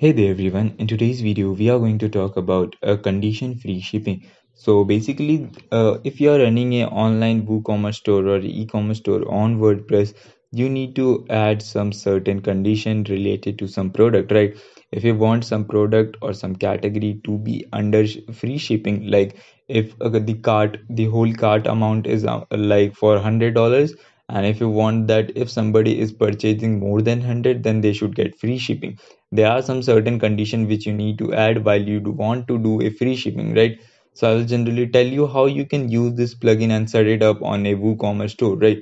Hey there everyone, in today's video we are going to talk about condition free shipping. So basically if you are running a online WooCommerce store or e-commerce store on WordPress, you need to add some certain condition related to some product, right? If you want some product or some category to be under free shipping, like if the whole cart amount is like for $100, and if you want that if somebody is purchasing more than 100, then they should get free shipping. There are some certain conditions which you need to add while you do want to do a free shipping, right? So I will generally tell you how you can use this plugin and set it up on a WooCommerce store, right?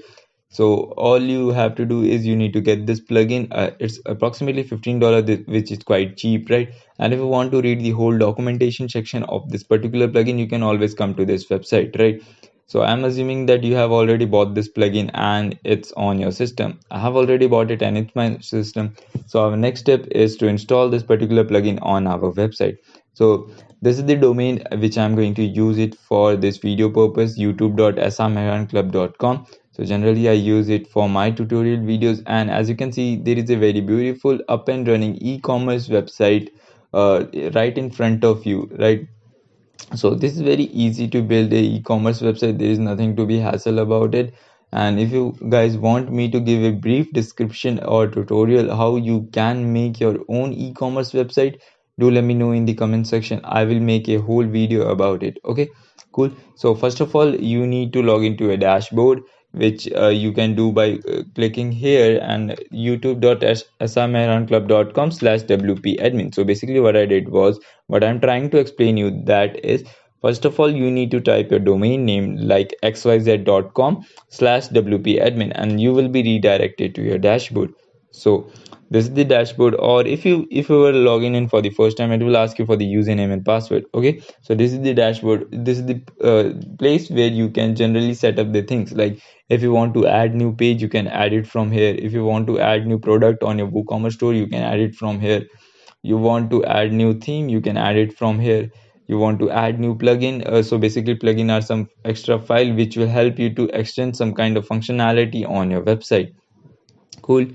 So all you have to do is you need to get this plugin. It's approximately $15, which is quite cheap, right? And if you want to read the whole documentation section of this particular plugin, you can always come to this website, right? So I'm assuming that you have already bought this plugin and it's on your system. I have already bought it and it's my system. So our next step is to install this particular plugin on our website. So this is the domain which I'm going to use it for this video purpose, youtube.srmehranclub.com. So generally I use it for my tutorial videos, and as you can see there is a very beautiful up and running e-commerce website right in front of you, right? So this is very easy to build a e-commerce website. There is nothing to be hassle about it. And if you guys want me to give a brief description or tutorial how you can make your own e-commerce website, do let me know in the comment section. I will make a whole video about it. Okay, cool. So first of all you need to log into a dashboard, which you can do by clicking here and youtube.srmehranclub.com/wp-admin. So basically what I did was, what I'm trying to explain you that is, first of all you need to type your domain name like xyz.com/wp-admin and you will be redirected to your dashboard. So this is the dashboard, or if you were logging in for the first time, it will ask you for the username and password. Okay, so this is the dashboard. This is the place where you can generally set up the things, like if you want to add new page you can add it from here. If you want to add new product on your WooCommerce store, you can add it from here. You want to add new theme, you can add it from here. You want to add new plugin, so basically plugin are some extra file which will help you to extend some kind of functionality on your website. Cool.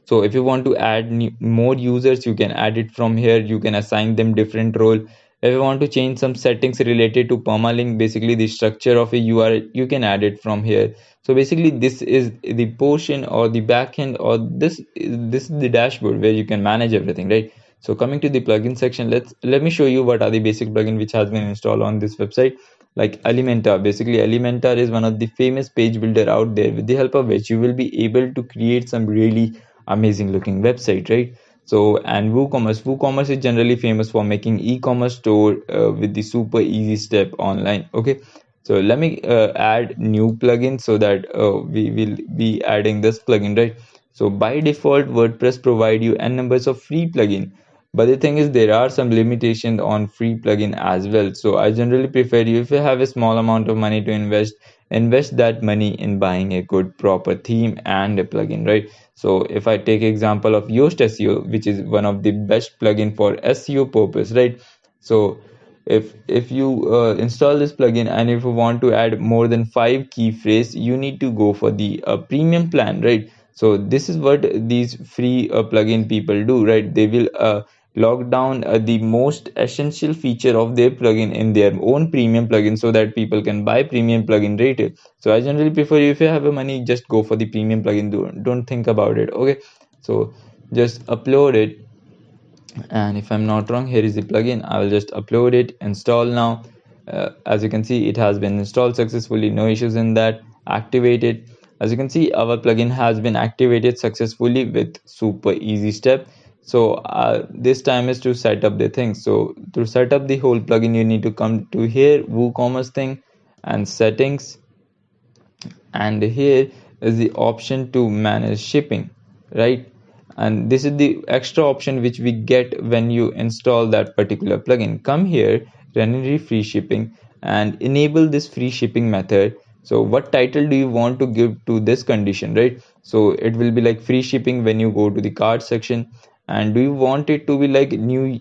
So if you want to add more users, you can add it from here. You can assign them different role. If you want to change some settings related to permalink, basically the structure of a URL, you can add it from here. So basically this is the portion or the backend, or this is the dashboard where you can manage everything, right? So coming to the plugin section, let me show you what are the basic plugin which has been installed on this website. Like Elementor. Basically Elementor is one of the famous page builder out there, with the help of which you will be able to create some really amazing looking website, right? So and WooCommerce is generally famous for making e-commerce store with the super easy step online. Okay, so let me add new plugin, so that we will be adding this plugin, right? So by default WordPress provide you n numbers of free plugin, but the thing is there are some limitations on free plugin as well. So I generally prefer, you if you have a small amount of money to invest that money in buying a good proper theme and a plugin, right? So if I take example of Yoast SEO, which is one of the best plugin for SEO purpose, right? So if you install this plugin, and if you want to add more than 5 key phrase, you need to go for the premium plan, right? So this is what these free plugin people do, right? They will lock down the most essential feature of their plugin in their own premium plugin, so that people can buy premium plugin retail. So I generally prefer, if you have a money, just go for the premium plugin. Don't think about it. Okay, so just upload it, and if I'm not wrong, here is the plugin. I will just upload it, install now. As you can see, it has been installed successfully, no issues in that. Activate it. As you can see, our plugin has been activated successfully with super easy step. So this time is to set up the things. So to set up the whole plugin, you need to come to here, WooCommerce thing, and settings, and here is the option to manage shipping, right? And this is the extra option which we get when you install that particular plugin. Come here, run free shipping, and enable this free shipping method. So what title do you want to give to this condition, right? So it will be like free shipping when you go to the cart section. And do you want it to be like new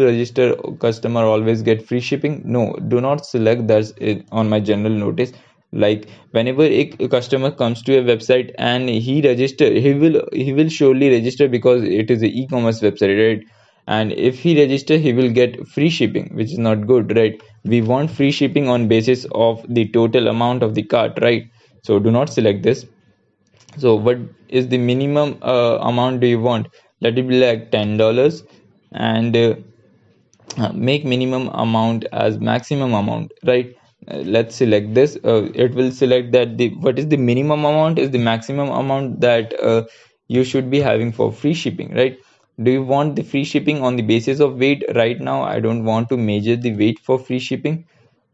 register customer always get free shipping? No, do not select that on my general notice. Like whenever a customer comes to a website and he will surely register, because it is an e-commerce website, right? and if he register he will get free shipping, which is not good, right? We want free shipping on basis of the total amount of the cart, right? So do not select this. So what is the minimum amount do you want? Let it be like $10, and make minimum amount as maximum amount, right? Let's select this. It will select that the what is the minimum amount is the maximum amount that you should be having for free shipping, right? Do you want the free shipping on the basis of weight? Right now I don't want to measure the weight for free shipping.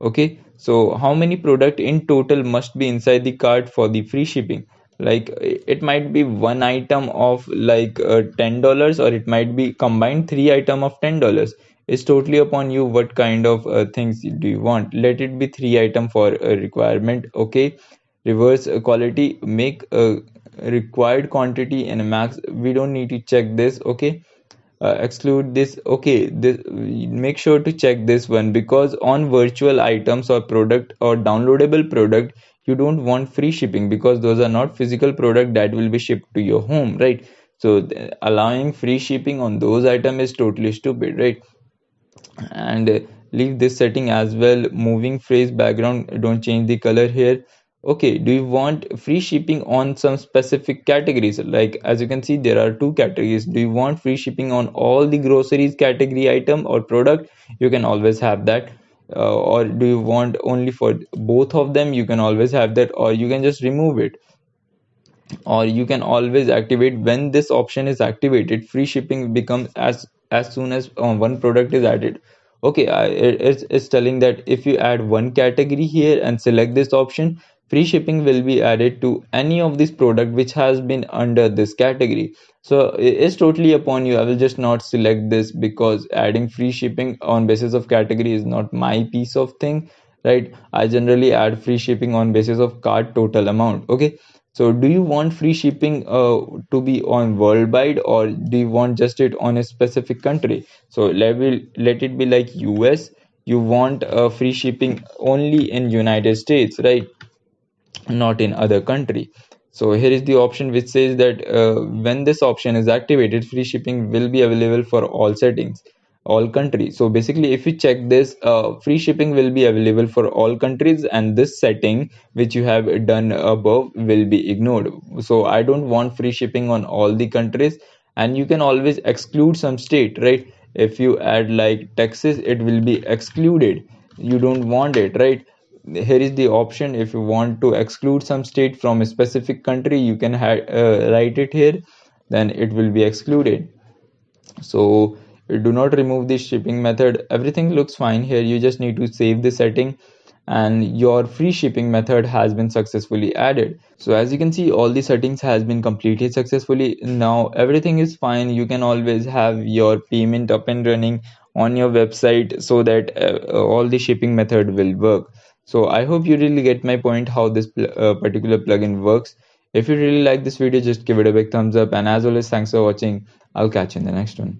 Okay, so how many product in total must be inside the cart for the free shipping? Like it might be one item of like $10, or it might be combined three item of $10. It's totally upon you what kind of things do you want. Let it be three item for a requirement. Okay, reverse quality, make a required quantity and a max. We don't need to check this. Okay, exclude this. Okay, this, make sure to check this one, because on virtual items or product or downloadable product you don't want free shipping, because those are not physical product that will be shipped to your home, right? So allowing free shipping on those item is totally stupid, right? And leave this setting as well. Moving phrase background, don't change the color here. Okay, do you want free shipping on some specific categories? Like as you can see there are two categories. Do you want free shipping on all the groceries category item or product? You can always have that. Or do you want only for both of them? You can always have that, or you can just remove it, or you can always activate. When this option is activated, free shipping becomes as soon as one product is added. Okay, it's telling that if you add one category here and select this option, free shipping will be added to any of this product which has been under this category. So it's totally upon you. I will just not select this, because adding free shipping on basis of category is not my piece of thing, right? I generally add free shipping on basis of cart total amount. Okay, so do you want free shipping to be on worldwide, or do you want just it on a specific country? So let it be like US. You want free shipping only in United States, right? Not in other country. So here is the option which says that when this option is activated, free shipping will be available for all settings, all countries. So basically if you check this, free shipping will be available for all countries, and this setting which you have done above will be ignored. So I don't want free shipping on all the countries. And you can always exclude some state, right? If you add like Texas, it will be excluded. You don't want it, right? Here is the option. If you want to exclude some state from a specific country, you can write it here, then it will be excluded. So do not remove the shipping method. Everything looks fine here. You just need to save the setting, and your free shipping method has been successfully added. So as you can see, all the settings has been completed successfully. Now everything is fine. You can always have your payment up and running on your website, so that all the shipping method will work. So I hope you really get my point how this particular plugin works. If you really like this video, just give it a big thumbs up, and as always, thanks for watching. I'll catch you in the next one.